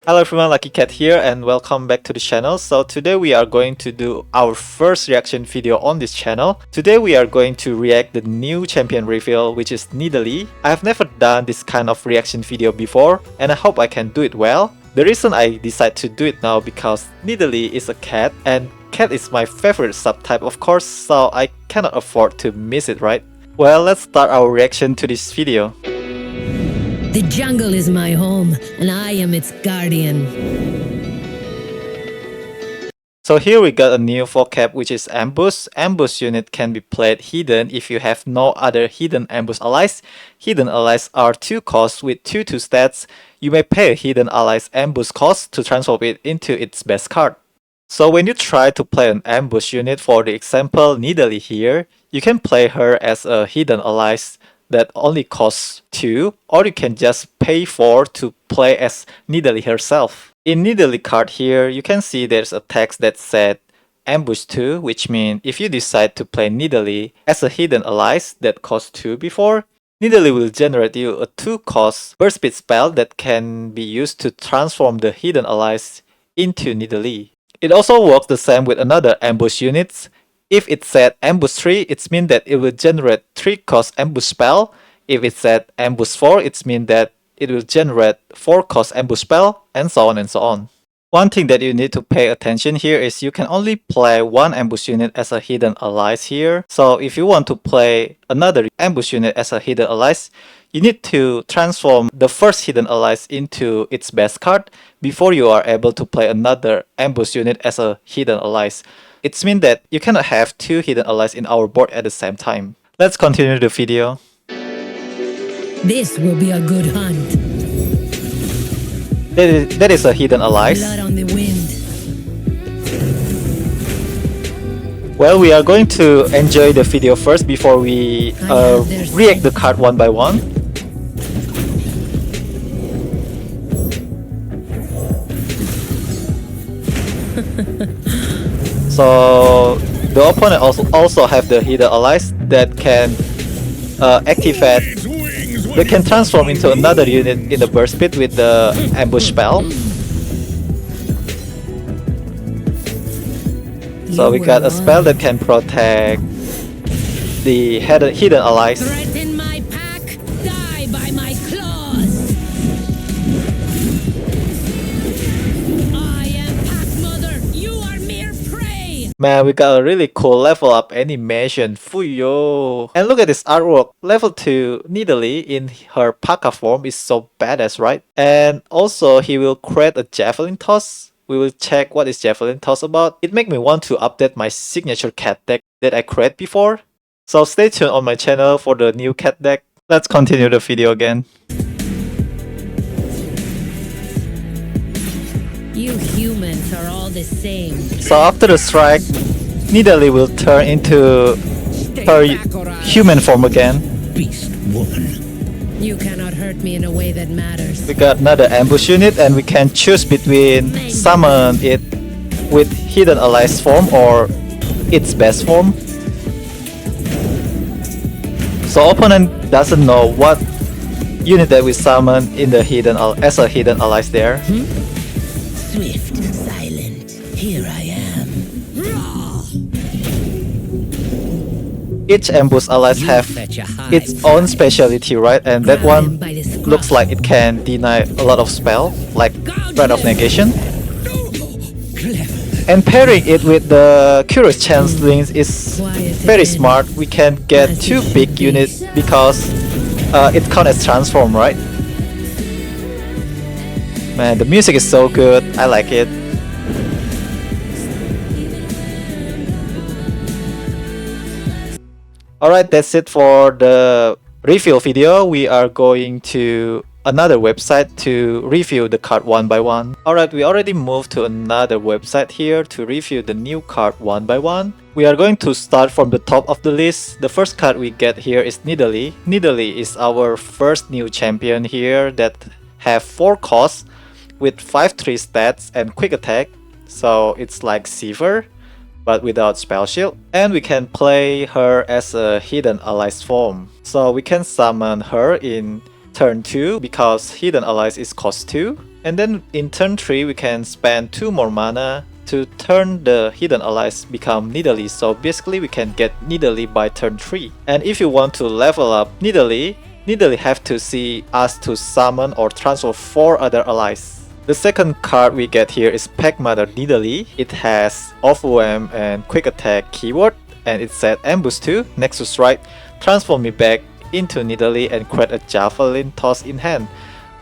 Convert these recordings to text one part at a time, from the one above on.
Hello everyone, Luckycad here and welcome back to the channel. So today we are going to do our first reaction video on this channel. Today we are going to react the new champion reveal, which is Nidalee. I have never done this kind of reaction video before and I hope I can do it well. The reason I decide to do it now because Nidalee is a cat and cat is my favorite subtype of course, so I cannot afford to miss it, right? Well, let's start our reaction to this video. The jungle is my home, and I am its guardian. So here we got a new vocab which is ambush. Ambush unit can be played hidden if you have no other hidden ambush allies. Hidden allies are 2 costs with 2/2 stats. You may pay a hidden allies ambush cost to transform it into its best card. So when you try to play an ambush unit, for the example Nidalee here, you can play her as a hidden allies that only costs 2, or you can just pay 4 to play as Nidalee herself. In Nidalee card here, you can see there's a text that said ambush 2, which means if you decide to play Nidalee as a hidden allies that costs 2 before, Nidalee will generate you a 2-cost burst speed spell that can be used to transform the hidden allies into Nidalee. It also works the same with another ambush units. If it said ambush 3, it means that it will generate 3-cost ambush spell. If it said ambush 4, it means that it will generate 4-cost ambush spell, and so on and so on. One thing that you need to pay attention here is you can only play one ambush unit as a hidden allies here. So if you want to play another ambush unit as a hidden allies, you need to transform the first hidden allies into its best card before you are able to play another ambush unit as a hidden allies. It means that you cannot have 2 hidden allies in our board at the same time. Let's continue the video. This will be a good hunt. That is a hidden allies. Blood on the wind. Well, we are going to enjoy the video first before we react the card one by one. So the opponent also have the hidden allies that can activate. They can transform into another unit in the burst speed with the ambush spell. So we got a spell that can protect the hidden allies. Threaten my pack, die by my claws. I am Pack Mother, you are mere prey. Man, we got a really cool level up animation, Fuyo! And look at this artwork. Level 2 Nidalee in her Paka form is so badass, right? And also he will create a javelin toss. We will check what is javelin toss about. It make me want to update my signature cat deck that I created before. So stay tuned on my channel for the new cat deck. Let's continue the video again. You humans are all the same. So after the strike, Nidalee will turn into her human form again. Beast woman. You cannot hurt me in a way that matters. We got another ambush unit and we can choose between summon it with hidden allies form or its best form. So opponent doesn't know what unit that we summon in the as a hidden allies there. Swift and silent. Here I am. Each ambush allies have its own specialty, right? And that one looks like it can deny a lot of spell, like Threat of Negation. And pairing it with the Curious Changelings is very smart. We can get 2 big units because it counts as transform, right? Man, the music is so good. I like it. Alright, that's it for the review video. We are going to another website to review the card one by one. Alright, we already moved to another website here to review the new card one by one. We are going to start from the top of the list. The first card we get here is Nidalee. Nidalee is our first new champion here that have 4 costs with 5/3 stats and quick attack. So it's like Seiver but without spell shield. And we can play her as a hidden allies form. So we can summon her in turn 2 because Hidden Allies is cost 2. And then in turn 3 we can spend 2 more mana to turn the Hidden Allies become Nidalee. So basically we can get Nidalee by turn 3. And if you want to level up Nidalee have to see us to summon or transfer 4 other allies. The second card we get here is Pack Mother Nidalee. It has Overwhelm and Quick Attack keyword, and it said Ambush 2, Nexus right, transform me back into Nidalee and create a Javelin toss in hand.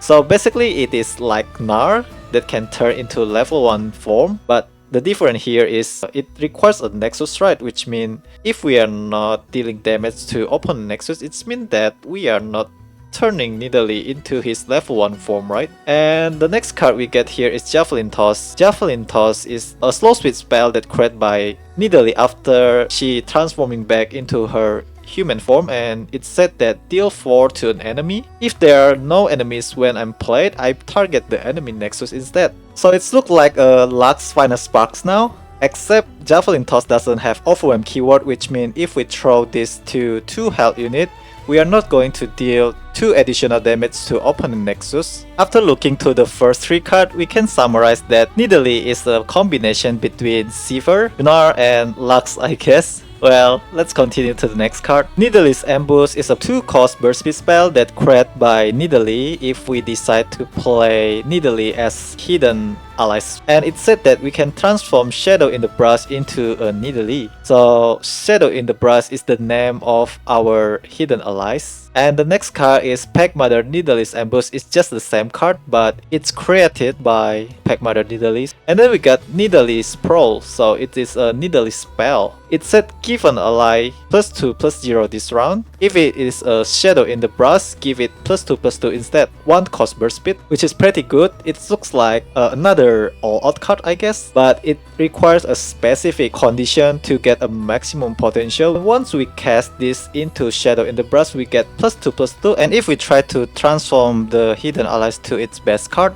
So basically it is like Gnar that can turn into level 1 form, but the difference here is it requires a Nexus right, which means if we are not dealing damage to opponent Nexus, it means that we are not turning Nidalee into his level 1 form, right? And the next card we get here is Javelin Toss. Javelin Toss is a slow speed spell that created by Nidalee after she transforming back into her human form, and it said that deal 4 to an enemy. If there are no enemies when I'm played, I target the enemy Nexus instead. So it's look like a Lux Final Sparks now, except Javelin Toss doesn't have Overwhelm keyword, which means if we throw this to 2 health unit, we are not going to deal 2 additional damage to opponent Nexus. After looking to the first 3 cards, we can summarize that Nidalee is a combination between Sivir, Gnar, and Lux, I guess. Well, let's continue to the next card. Nidalee's Ambush is a 2-cost burst speed spell that created by Nidalee if we decide to play Nidalee as Hidden Allies. And it said that we can transform Shadow in the Brush into a Nidalee. So Shadow in the Brush is the name of our Hidden Allies. And the next card is Pack Mother Nidalee's Ambush. It's just the same card, but it's created by Pack Mother Nidalee. And then we got Nidalee's Sprawl. So it is a Nidalee spell. It said give an ally +2/+0 this round. If it is a Shadow in the Brush, give it +2/+2 instead. 1 cost burst speed, which is pretty good. It looks like another all-out card, I guess, but it requires a specific condition to get a maximum potential. Once we cast this into Shadow in the Brush, we get +2/+2, and if we try to transform the Hidden Allies to its best card,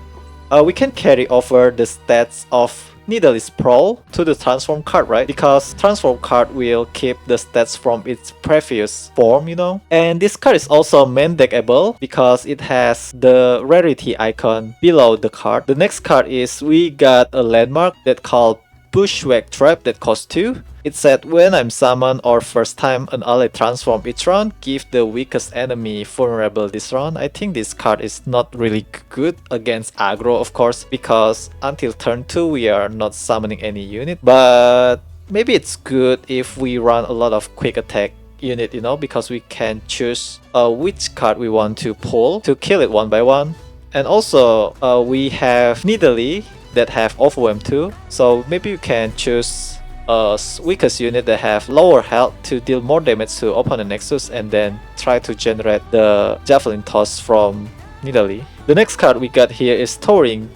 we can carry over the stats of Nidalee's Sprawl to the transform card, right? Because transform card will keep the stats from its previous form, you know? And this card is also main deckable because it has the rarity icon below the card. The next card is we got a landmark that called Bushwhack Trap that costs 2. It said when I'm summoned or first time an ally transform each round, give the weakest enemy vulnerable this round. I think this card is not really good against aggro, of course, because until turn 2 we are not summoning any unit. But maybe it's good if we run a lot of quick attack unit, you know, because we can choose which card we want to pull to kill it one by one. And also we have Nidalee that have Overwhelm too, so maybe you can choose a weakest unit that have lower health to deal more damage to opponent Nexus and then try to generate the Javelin Toss from Nidalee. The next card we got here is Towering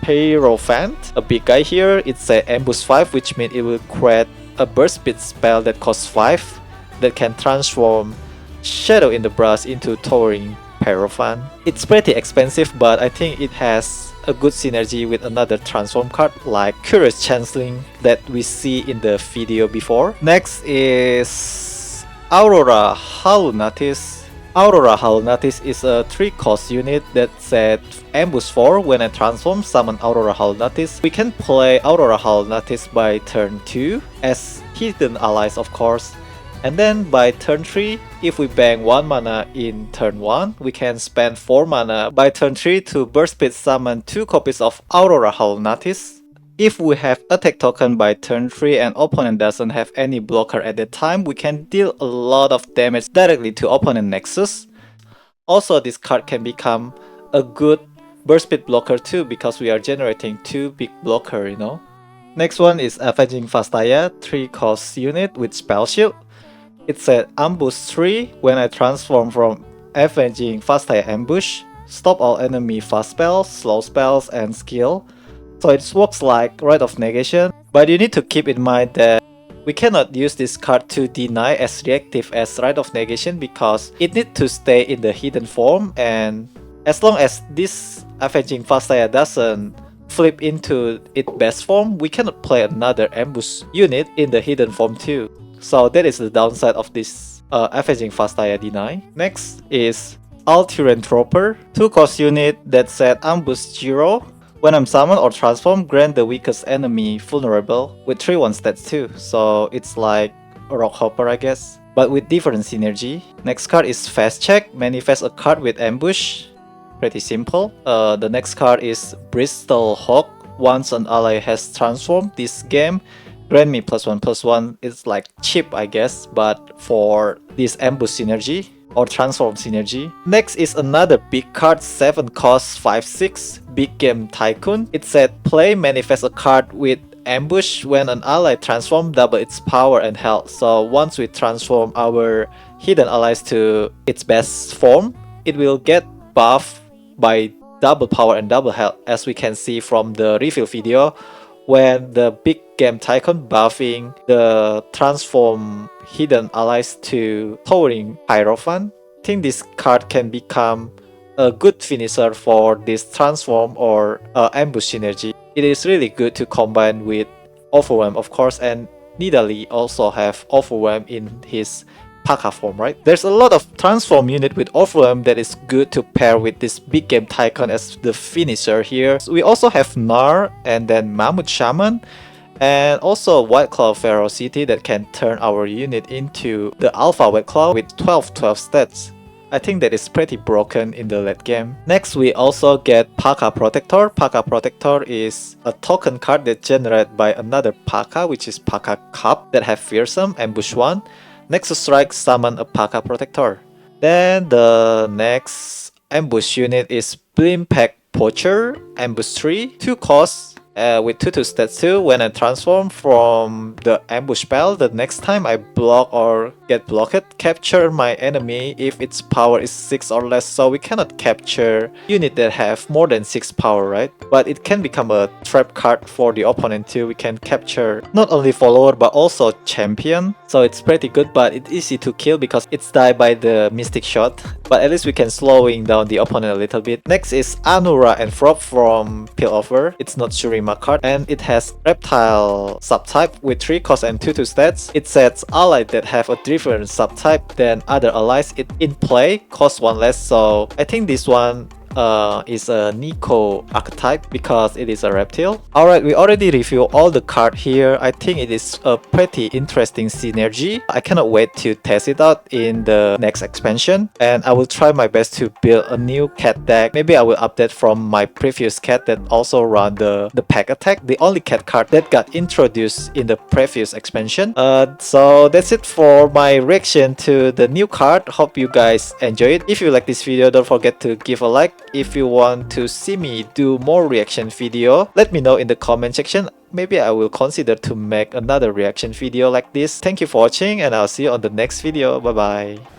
Hierophant, a big guy here. It's a Ambush 5, which means it will create a burst speed spell that costs 5 that can transform Shadow in the Brush into Towering Hierophant. It's pretty expensive, but I think it has a good synergy with another transform card like Curious Changeling that we see in the video before. Next is Aurora Halunatis. Aurora Halunatis is a 3-cost unit that said Ambush 4. When I transform summon Aurora Halunatis, we can play Aurora Halunatis by turn 2 as Hidden Allies, of course. And then by turn 3, if we bang 1 mana in turn 1, we can spend 4 mana by turn 3 to burst speed summon 2 copies of Aurora Halunatis. If we have attack token by turn 3 and opponent doesn't have any blocker at that time, we can deal a lot of damage directly to opponent Nexus. Also, this card can become a good burst speed blocker too because we are generating 2 big blocker, you know. Next one is Avenging Vastaya, 3-cost unit with Spell Shield. It said Ambush 3. When I transform from Avenging Vastaya Ambush, stop all enemy fast spells, slow spells, and skill. So it works like Rite of Negation, but you need to keep in mind that we cannot use this card to deny as reactive as Rite of Negation because it needs to stay in the hidden form, and as long as this Avenging Vastaya doesn't flip into its best form, we cannot play another ambush unit in the hidden form too. So that is the downside of this Avenging Vastaya deny. Next is Alturan Trooper, 2-cost unit that set ambush 0. When I'm summoned or transformed, grant the weakest enemy vulnerable with 3/1 stats too, so it's like a Rock Hopper I guess, but with different synergy. Next card is Fast Check, manifest a card with ambush. Pretty simple. The next card is Bristol Hawk. Once an ally has transformed this game, grant me +1/+1. It's like cheap I guess, but for this ambush synergy or transform synergy. Next is another big card, 7 cost 5/6, Big Game Tycoon. It said play manifest a card with ambush. When an ally transform, double its power and health. So once we transform our hidden allies to its best form, it will get buffed by double power and double health, as we can see from the review video when the Big Game Tycoon buffing the transform hidden allies to towering Hierophant. I think this card can become a good finisher for this transform or ambush synergy. It is really good to combine with Overwhelm of course, and Nidalee also have Overwhelm in his P.A.C.A form, right? There's a lot of transform unit with Overwhelm that is good to pair with this Big Game Tycoon as the finisher here. So we also have Nar and then Mammoth Shaman, and also White Claw Ferocity that can turn our unit into the Alpha White Claw with 12/12 stats. I think that is pretty broken in the late game. Next we also get P.A.C.A Protector. P.A.C.A Protector is a token card that generated by another P.A.C.A, which is P.A.C.A Cup, that have Fearsome, Ambush 1. Next to strike, summon a P.A.C.A Protector. Then the next ambush unit is Blimpack Poacher, Ambush 3, 2 costs with 2/2 stats too. When I transform from the ambush spell, the next time I block or get blocked, capture my enemy if its power is 6 or less. So we cannot capture unit that have more than 6 power, right? But it can become a trap card for the opponent too. We can capture not only follower but also champion. So it's pretty good, but it's easy to kill because it's died by the mystic shot. But at least we can slowing down the opponent a little bit. Next is Anura and Frog from Pillover. It's not Shurima card, and it has reptile subtype with 3 cost and 2/2 stats. It sets allies that have a different subtype than other allies in play, cost 1 less. So I think this one is a Neeko archetype because it is a reptile. Alright, we already reviewed all the card here. I think it is a pretty interesting synergy. I cannot wait to test it out in the next expansion, and I will try my best to build a new cat deck. Maybe I will update from my previous cat that also run the pack attack, the only cat card that got introduced in the previous expansion. So that's it for my reaction to the new card. Hope you guys enjoy it. If you like this video, don't forget to give a like. If you want to see me do more reaction video, let me know in the comment section. Maybe I will consider to make another reaction video like this. Thank you for watching, and I'll see you on the next video. Bye bye.